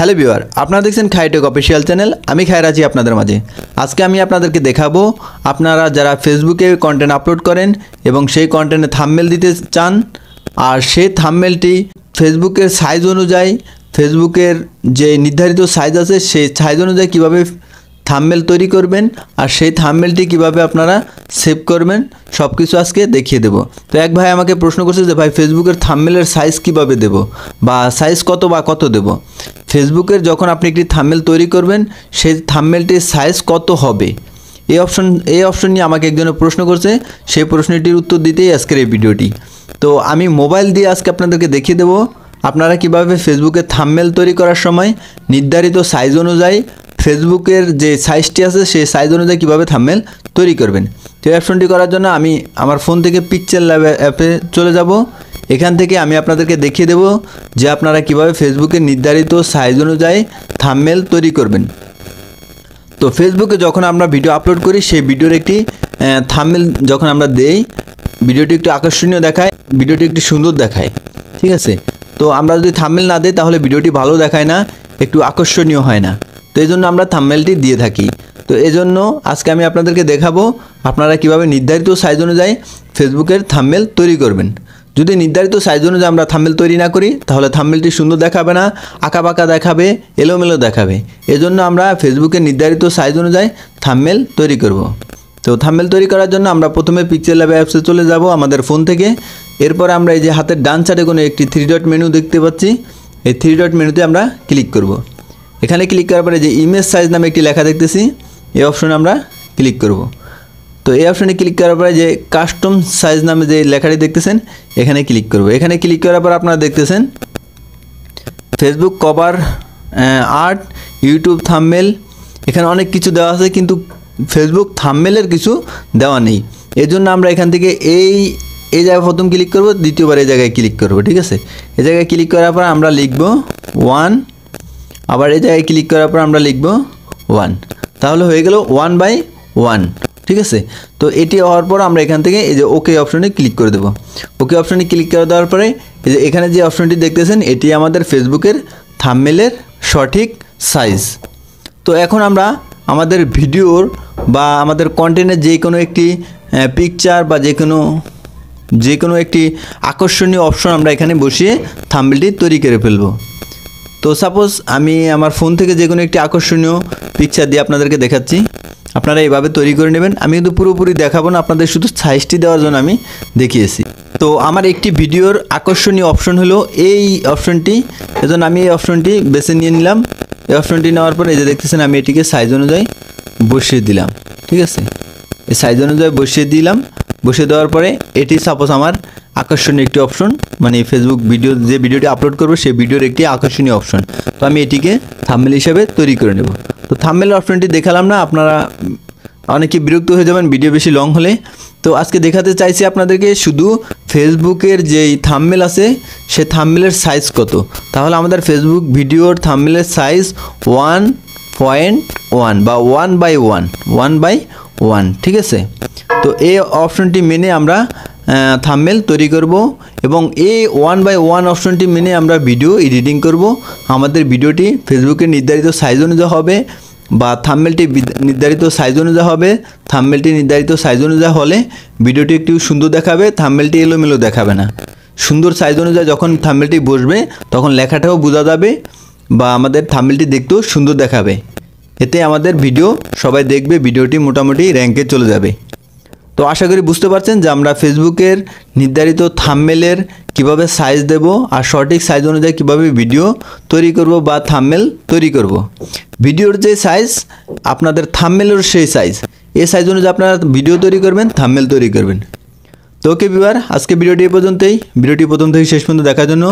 Hello viewer, আপনারা দেখছেন খাইটেক official channel. আমি খায়ের আছি আপনাদের মাঝে। আজকে আমি আপনাদেরকে দেখাবো আপনারা যারা ফেসবুকে কন্টেন্ট আপলোড করেন এবং সেই কন্টেন্টে থাম্বনেল দিতে চান, আর সেই থাম্বনেলটি ফেসবুকের সাইজ অনুযায়ী, ফেসবুকের যে নির্ধারিত সাইজ আছে সেই সাইজ অনুযায়ী কীভাবে থাম্বনেল তৈরি করবেন আর সেই থাম্বনেলটি কিভাবে আপনারা সেভ করবেন সব কিছু আজকে দেখিয়ে দেব। তো এক ভাই আমাকে প্রশ্ন করছে যে ভাই ফেসবুকের থাম্বনেলের সাইজ কিভাবে দেব বা সাইজ কত বা কত দেব। ফেসবুকের যখন আপনি একটি থাম্বনেল তৈরি করবেন সেই থাম্বনেলটির সাইজ কত হবে এই অপশন নিয়ে আমাকে একজনে প্রশ্ন করছে। সেই প্রশ্নটির উত্তর দিতেই আজকের এই ভিডিওটি। তো আমি মোবাইল দিয়ে আজকে আপনাদেরকে দেখিয়ে দেব আপনারা কিভাবে ফেসবুকের থাম্বনেল তৈরি করার সময় নির্ধারিত সাইজ অনুযায়ী ফেসবুকের যে সাইজটি আছে সেই সাইজ অনুযায়ী কীভাবে থাম্বনেল তৈরি করবেন। তো এই অপশনটি করার জন্য আমি আমার ফোন থেকে পিকচার ল্যাব অ্যাপে চলে যাব। এখান থেকে আমি আপনাদেরকে দেখিয়ে দেব যে আপনারা কিভাবে ফেসবুকের নির্ধারিত সাইজ অনুযায়ী থাম্বনেল তৈরি করবেন। তো ফেসবুকে যখন আমরা ভিডিও আপলোড করি সেই ভিডিওর একটি থাম্বনেল যখন আমরা দেই, ভিডিওটি একটু আকর্ষণীয় দেখায়, ভিডিওটি একটু সুন্দর দেখায়, ঠিক আছে। তো আমরা যদি থাম্বনেল না দিই তাহলে ভিডিওটি ভালো দেখায় না, একটু আকর্ষণীয় হয় না। তো এই জন্য আমরা থাম্বনেলটি দিয়ে থাকি। তো এই জন্য আজকে আমি আপনাদেরকে দেখাবো আপনারা কিভাবে নির্ধারিত সাইজ অনুযায়ী ফেসবুকের থাম্বনেল তৈরি করবেন। যদি নির্ধারিত সাইজ অনুযায়ী আমরা থাম্বনেল তৈরি না করি তাহলে থাম্বনেলটি সুন্দর দেখাবে না, আঁকাবাঁকা দেখাবে, এলোমেলো দেখাবে। এজন্য আমরা ফেসবুকের নির্ধারিত সাইজ অনুযায়ী থাম্বনেল তৈরি করব। তো থাম্বনেল তৈরি করার জন্য আমরা প্রথমে পিকচার ল্যাব অ্যাপসে চলে যাব আমাদের ফোন থেকে। এরপর আমরা এই যে হাতের ডান সাইডে কোনো একটি 3 ডট মেনু দেখতে পাচ্ছি, এই 3 ডট মেনুতে আমরা ক্লিক করব। এখানে ক্লিক করার পরে যে ইমেজ সাইজ নামে একটি লেখা দেখতেছি, এই অপশনে আমরা ক্লিক করব। তো এই অপশনে ক্লিক করার পরে যে কাস্টম সাইজ নামে যে লেখাটি দেখতেছেন এখানে ক্লিক করব। এখানে ক্লিক করার পর আপনারা দেখতেছেন Facebook cover art, YouTube thumbnail, এখানে অনেক কিছু দেওয়া আছে কিন্তু ফেসবুক থাম্বনেলের কিছু দেওয়া নেই। এই জন্য আমরা এখান থেকে এই জায়গায় প্রথম ক্লিক করব, দ্বিতীয়বার এই জায়গায় ক্লিক করব, ঠিক আছে। এই জায়গায় ক্লিক করার পর আমরা লিখব 1, আবার এই জায়গায় ক্লিক করার পর আমরা লিখব 1, তাহলে হয়ে গেল 1/1, ঠিক আছে। তো এটি হওয়ার পর আমরা এখান থেকে এই যে ওকে অপশনে ক্লিক করে দেব। ওকে অপশনে ক্লিক করে দেওয়ার পরে এই যে এখানে যে অপশনটি দেখতেছেন এটি আমাদের ফেসবুকের থাম্বনেলের সঠিক সাইজ। তো এখন আমরা আমাদের ভিডিওর বা আমাদের কন্টেন্টের যে কোনো একটি পিকচার বা যে কোনো একটি আকর্ষণীয় অপশন আমরা এখানে বসিয়ে থাম্বনেলটি তৈরি করে ফেলব। তো সাপোজ আমি আমার ফোন থেকে যে কোনো একটি আকর্ষণীয় পিকচার দিয়ে আপনাদেরকে দেখাচ্ছি, আপনারা এইভাবে তৈরি করে নেবেন। আমি কিন্তু পুরোপুরি দেখাবো না, আপনাদের শুধু সাইজটি দেওয়ার জন্য আমি দেখিয়েছি। তো আমার একটি ভিডিওর আকর্ষণীয় অপশন হলো এই অপশনটি, এজন্য আমি এই অপশনটি বেছে নিয়ে নিলাম। এই অপশনটি নেওয়ার পরে এই যে দেখতেছেন আমি এটিকে সাইজ অনুযায়ী বসিয়ে দিলাম, ঠিক আছে। এই সাইজ অনুযায়ী বসিয়ে দিলাম। বসিয়ে দেওয়ার পরে এটি সাপোজ আমার আকর্ষণীয় একটি অপশন, মানে ফেসবুক যে ভিডিওটি আপলোড করবো সেই ভিডিওর একটি আকর্ষণীয় অপশন। তো আমি এটিকে থাম্বনেল হিসেবে তৈরি করে নেব। তো থাম্বনেল অপশনটি দেখালাম না, আপনারা অনেকে বিরক্ত হয়ে যাবেন ভিডিও বেশি লং হলে। তো আজকে দেখাতে চাইছি আপনাদেরকে শুধু ফেসবুকের যেই থাম্বনেল আছে সে থাম্বনেলের সাইজ কত। তাহলে আমাদের ফেসবুক ভিডিওর থাম্বনেলের সাইজ 1.1 বা 1/1, ঠিক আছে। তো এই অপশনটি মেনে আমরা থাম্বনেল তৈরি করব এবং এই 1/1 অপশনটি মেনে আমরা ভিডিও এডিটিং করব। আমাদের ভিডিওটি ফেসবুকের নির্ধারিত সাইজ অনুযায়ী হবে বা থাম্বনেলটি নির্ধারিত সাইজ অনুযায়ী হবে। থাম্বনেলটি নির্ধারিত সাইজ অনুযায়ী হলে ভিডিওটি একটু সুন্দর দেখাবে, থাম্বনেলটি এলোমেলো দেখাবে না। সুন্দর সাইজ অনুযায়ী যখন থাম্বনেলটি বসবে তখন লেখাটাও বোঝা যাবে বা আমাদের থাম্বনেলটি দেখতেও সুন্দর দেখাবে। এতে আমাদের ভিডিও সবাই দেখবে, ভিডিওটি মোটামুটি র্যাঙ্কে চলে যাবে। তো আশা করি বুঝতে পারছেন যে আমরা ফেসবুকের নির্ধারিত থাম্বনেলের কিভাবে সাইজ দেব আর সঠিক সাইজ অনুযায়ী কিভাবে ভিডিও তৈরি করব বা থাম্বনেল তৈরি করব। ভিডিওর যে সাইজ আপনাদের থাম্বনেলের সেই সাইজ, এই সাইজ অনুযায়ী আপনারা ভিডিও তৈরি করবেন, থাম্বনেল তৈরি করবেন। তো ওকে ভিউয়ার, আজকে ভিডিওটি এই পর্যন্তই। ভিডিওটি প্রথম থেকে শেষ পর্যন্ত দেখার জন্য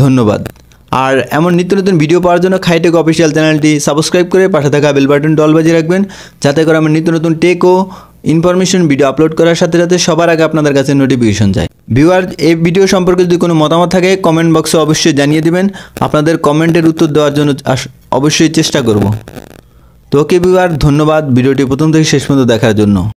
ধন্যবাদ। আর এমন নিত্য নতুন ভিডিও পাওয়ার জন্য খাইটেক অফিসিয়াল চ্যানেলটি সাবস্ক্রাইব করে পাশে থাকা বেল বাটনটি অল বাজিয়ে রাখবেন, যাতে করে আমার নিত্য নতুন টেক ও ইনফরমেশন ভিডিও আপলোড করার সাথে সাথে সবার আগে আপনাদের কাছে নোটিফিকেশন যায়। ভিউয়ার, এই ভিডিও সম্পর্কে যদি কোনো মতামত থাকে কমেন্ট বক্সে অবশ্যই জানিয়ে দিবেন। আপনাদের কমেন্টের উত্তর দেওয়ার জন্য অবশ্যই চেষ্টা করব। তো ওকে ভিউয়ার, ধন্যবাদ ভিডিওটি প্রথম থেকে শেষ পর্যন্ত দেখার জন্য।